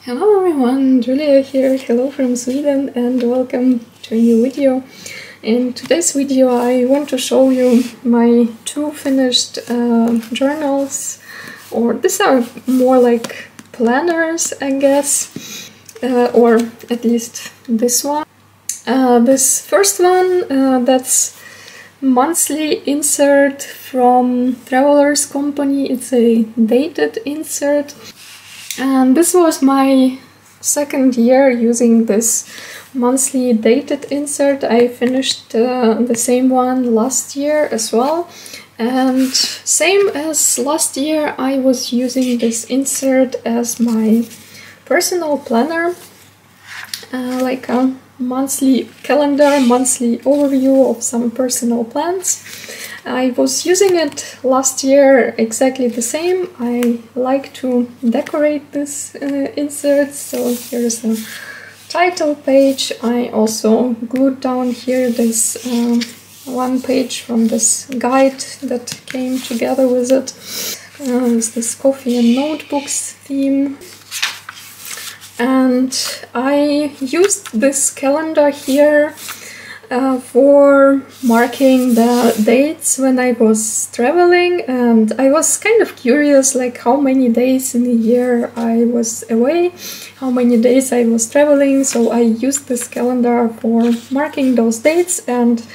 Hello everyone, Julia here, hello from Sweden and welcome to a new video. In today's video I want to show you my two finished journals, or these are more like planners I guess, or at least this one. This first one, that's monthly insert from Travelers Company, it's a dated insert. And this was my second year using this monthly dated insert. I finished the same one last year as well. And same as last year, I was using this insert as my personal planner, like a monthly calendar, monthly overview of some personal plans. I was using it last year exactly the same. I like to decorate this insert, so here's a title page. I also glued down here this one page from this guide that came together with it. It's this coffee and notebooks theme. And I used this calendar here for marking the dates when I was traveling, and I was kind of curious like how many days in a year I was away, how many days I was traveling, so I used this calendar for marking those dates. And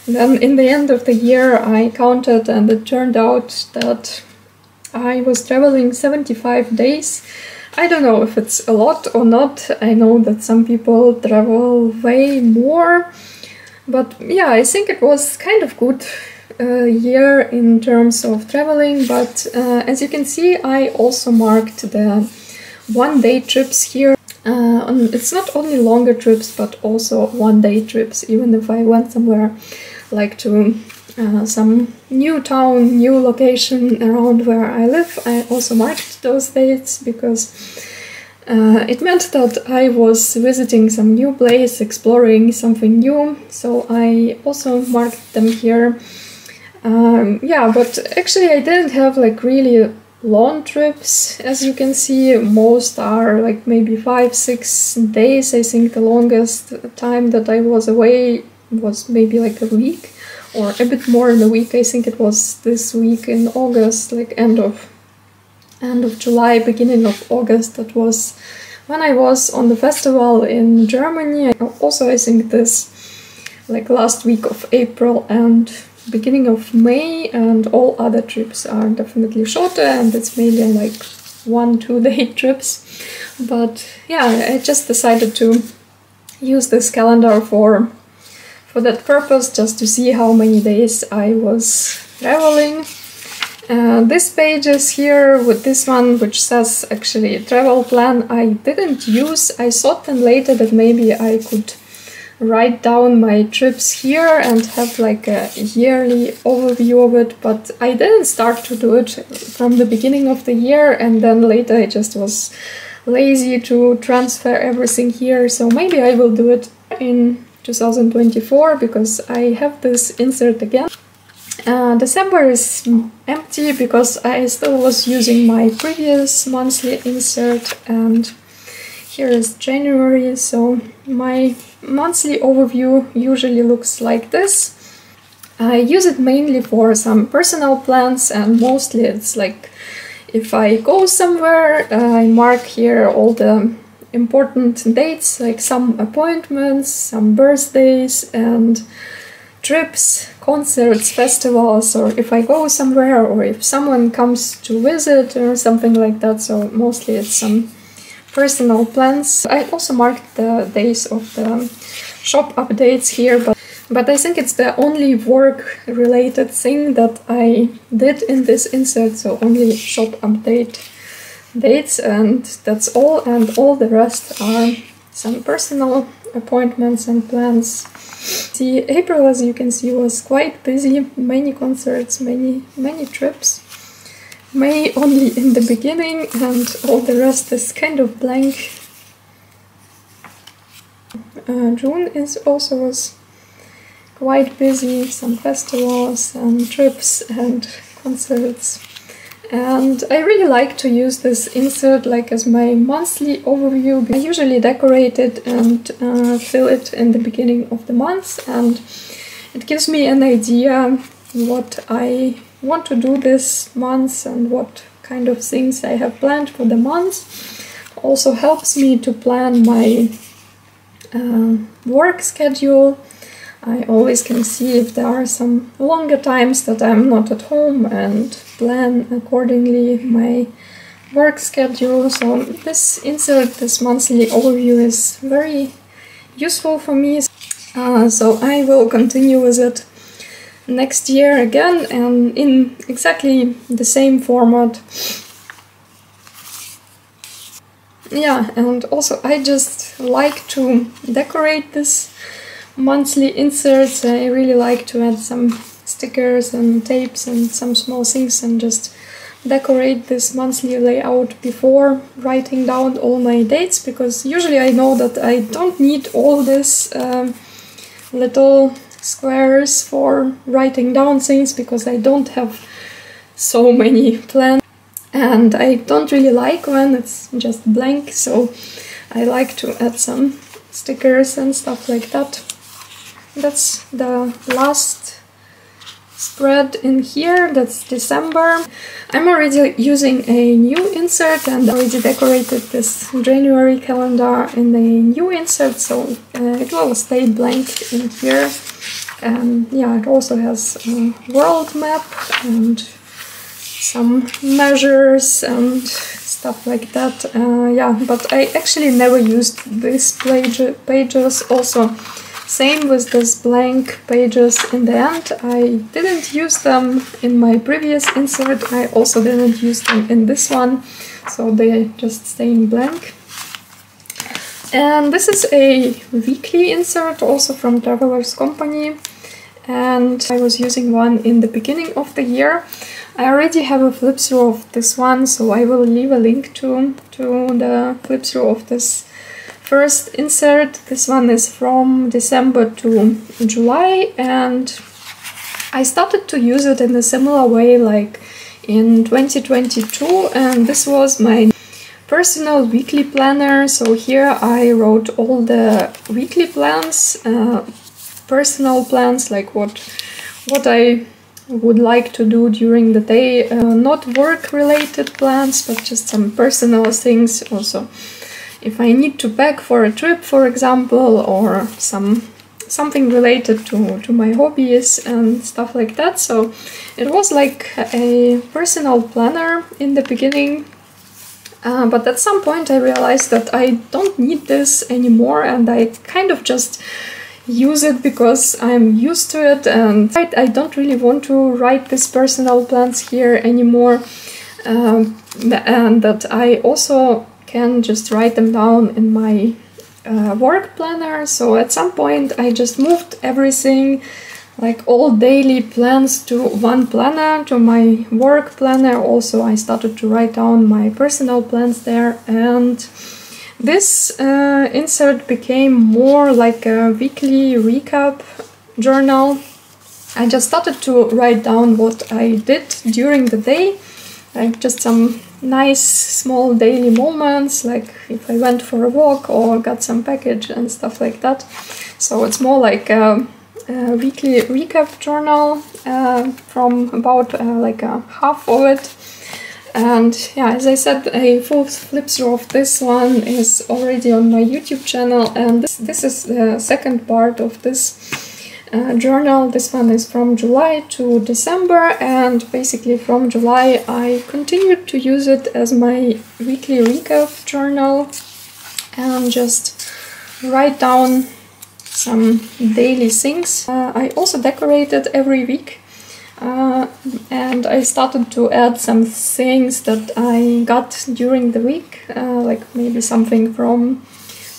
then in the end of the year I counted and it turned out that I was traveling 75 days. I don't know if it's a lot or not. I know that some people travel way more. But yeah, I think it was kind of good year in terms of traveling, but as you can see, I also marked the one-day trips here. It's not only longer trips, but also one-day trips, even if I went somewhere like to some new town, new location around where I live. I also marked those dates because it meant that I was visiting some new place, exploring something new, so I also marked them here. Yeah, but actually I didn't have like really long trips. As you can see, most are like maybe 5-6 days. I think the longest time that I was away was maybe like a week, or a bit more than a week. I think it was this week in August, like end of July, beginning of August. That was when I was on the festival in Germany. Also, I think this like last week of April and beginning of May, and all other trips are definitely shorter and it's mainly like 1-2 day trips. But yeah, I just decided to use this calendar for that purpose, just to see how many days I was traveling. This page is here with this one, which says actually travel plan, I didn't use. I thought then later that maybe I could write down my trips here and have like a yearly overview of it, but I didn't start to do it from the beginning of the year, and then later I just was lazy to transfer everything here, so maybe I will do it in 2024 because I have this insert again. December is empty because I still was using my previous monthly insert, and here is January, so my monthly overview usually looks like this. I use it mainly for some personal plans, and mostly it's like if I go somewhere, I mark here all the important dates, like some appointments, some birthdays, and trips, concerts, festivals, or if I go somewhere or if someone comes to visit or something like that. So mostly it's some personal plans. I also marked the days of the shop updates here, but I think it's the only work-related thing that I did in this insert, so only shop update dates, and that's all, and all the rest are some personal appointments and plans. See, April, as you can see, was quite busy, many concerts, many trips. May only in the beginning, and all the rest is kind of blank. June was quite busy, some festivals and trips and concerts. And I really like to use this insert like as my monthly overview. I usually decorate it and fill it in the beginning of the month, and it gives me an idea what I want to do this month and what kind of things I have planned for the month. Also helps me to plan my work schedule. I always can see if there are some longer times that I'm not at home and plan accordingly my work schedule. So this insert, this monthly overview, is very useful for me. So I will continue with it next year again and in exactly the same format. Yeah, and also I just like to decorate this monthly inserts. I really like to add some stickers and tapes and some small things and just decorate this monthly layout before writing down all my dates, because usually I know that I don't need all this little squares for writing down things, because I don't have so many plans and I don't really like when it's just blank, so I like to add some stickers and stuff like that. That's the last spread in here, that's December. I'm already using a new insert and already decorated this January calendar in the new insert, so it will stay blank in here. And yeah, it also has a world map and some measures and stuff like that. Yeah, but I actually never used these pages. Also, same with these blank pages in the end. I didn't use them in my previous insert. I also didn't use them in this one, so they just stay in blank. And this is a weekly insert, also from Travelers Company, and I was using one in the beginning of the year. I already have a flip through of this one, so I will leave a link to the flip through of this first insert. This one is from December to July, and I started to use it in a similar way like in 2022, and this was my personal weekly planner. So here I wrote all the weekly plans, personal plans, like what I would like to do during the day, not work related plans, but just some personal things. Also, if I need to pack for a trip, for example, or something related to my hobbies and stuff like that. So it was like a personal planner in the beginning, but at some point I realized that I don't need this anymore, and I kind of just use it because I'm used to it, and I don't really want to write these personal plans here anymore, and that I also can just write them down in my work planner. So at some point I just moved everything, like all daily plans, to one planner, to my work planner. Also I started to write down my personal plans there, and this insert became more like a weekly recap journal. I just started to write down what I did during the day, like just some nice small daily moments, like if I went for a walk or got some package and stuff like that. So it's more like a weekly recap journal from about like a half of it. And yeah, as I said, a full flip through of this one is already on my YouTube channel, and this is the second part of this journal. This one is from July to December, and basically from July I continued to use it as my weekly recap journal and just write down some daily things. I also decorated every week. And I started to add some things that I got during the week, like maybe something from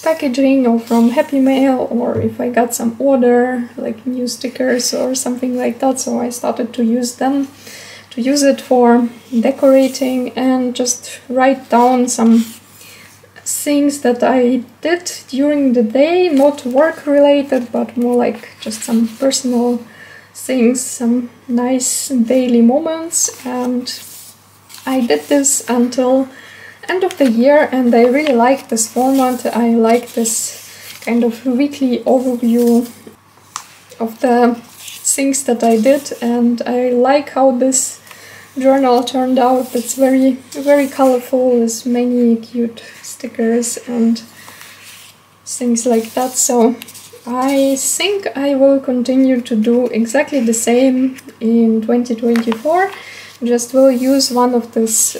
packaging or from Happy Mail, or if I got some order, like new stickers or something like that. So I started to use them, to use it for decorating, and just write down some things that I did during the day, not work related, but more like just some personal things, some nice daily moments. And I did this until end of the year, and I really like this format. I like this kind of weekly overview of the things that I did, and I like how this journal turned out. It's very, very colorful with many cute stickers and things like that. So I think I will continue to do exactly the same in 2024. Just will use one of these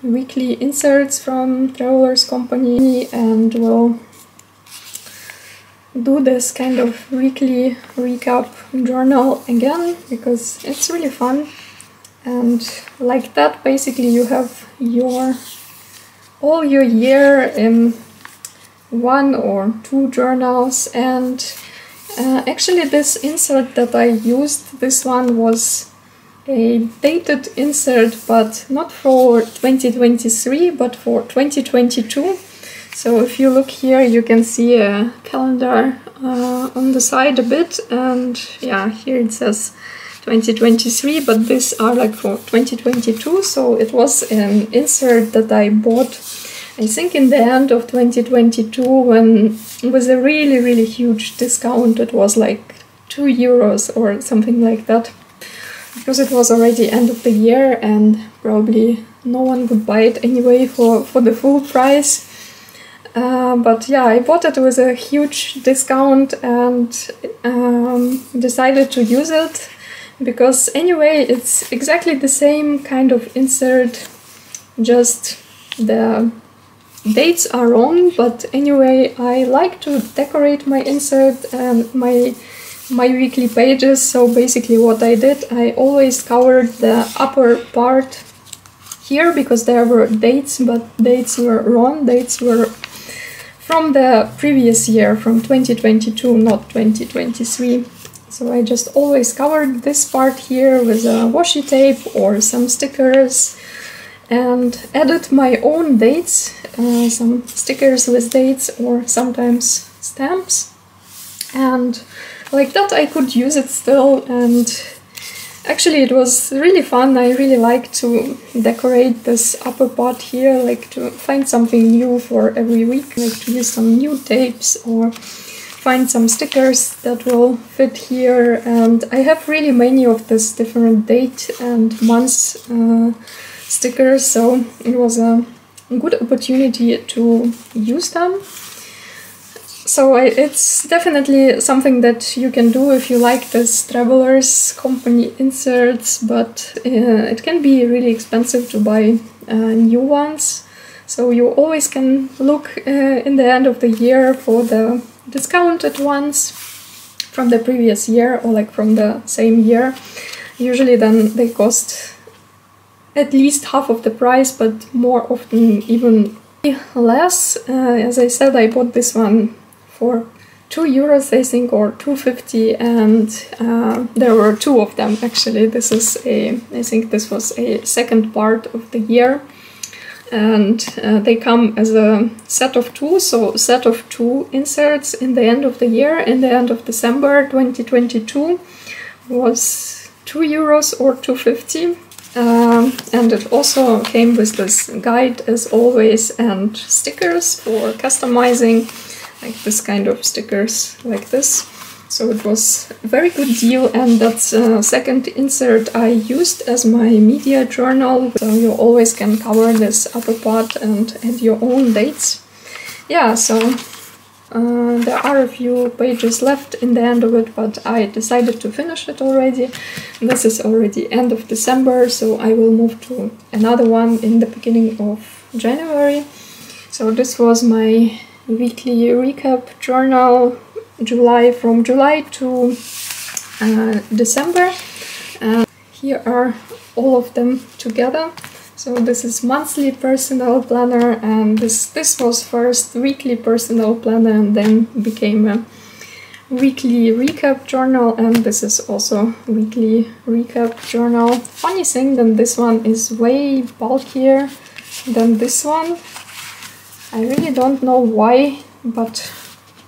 weekly inserts from Travelers Company, and will do this kind of weekly recap journal again, because it's really fun. And like that, basically you have all your year in one or two journals. And actually this insert that I used, this one was a dated insert, but not for 2023, but for 2022. So if you look here, you can see a calendar on the side a bit, and yeah, here it says 2023, but these are like for 2022. So it was an insert that I bought, I think, in the end of 2022, when it was a really, really huge discount. It was like €2 or something like that, because it was already end of the year and probably no one would buy it anyway for the full price. But yeah, I bought it with a huge discount and decided to use it, because anyway it's exactly the same kind of insert, just the dates are wrong. But anyway, I like to decorate my insert and my weekly pages. So basically what I did, I always covered the upper part here, because there were dates, but dates were wrong. Dates were from the previous year, from 2022, not 2023. So I just always covered this part here with a washi tape or some stickers, and added my own dates, some stickers with dates or sometimes stamps. And like that I could use it still, and actually it was really fun. I really like to decorate this upper part here, like to find something new for every week, like to use some new tapes or find some stickers that will fit here. And I have really many of these different date and months stickers, so it was a good opportunity to use them. So it's definitely something that you can do if you like this Travelers Company inserts, but it can be really expensive to buy new ones. So you always can look in the end of the year for the discounted ones from the previous year, or like from the same year. Usually then they cost at least half of the price, but more often even less. As I said, I bought this one for €2, I think, or $2.50, and there were two of them actually. This is I think this was a second part of the year, and they come as a set of two, so set of two inserts in the end of the year. In the end of December 2022 was €2 or $2.50. And it also came with this guide as always, and stickers for customizing, like this kind of stickers like this. So it was a very good deal, and that's a second insert I used as my media journal. So you always can cover this upper part and add your own dates. Yeah, so there are a few pages left in the end of it, but I decided to finish it already. This is already end of December, so I will move to another one in the beginning of January. So this was my weekly recap journal, from July to December. Here are all of them together. So this is monthly personal planner, and this was first weekly personal planner and then became a weekly recap journal, and this is also weekly recap journal. Funny thing that this one is way bulkier than this one. I really don't know why, but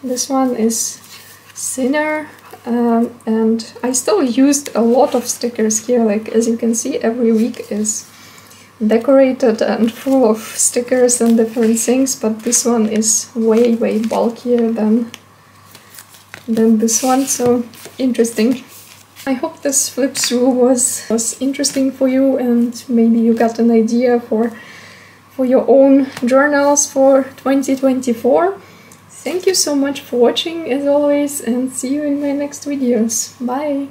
this one is thinner, and I still used a lot of stickers here. Like, as you can see, every week is decorated and full of stickers and different things, but this one is way bulkier than this one, so interesting. I hope this flip through was interesting for you, and maybe you got an idea for your own journals for 2024. Thank you so much for watching as always, and see you in my next videos. Bye!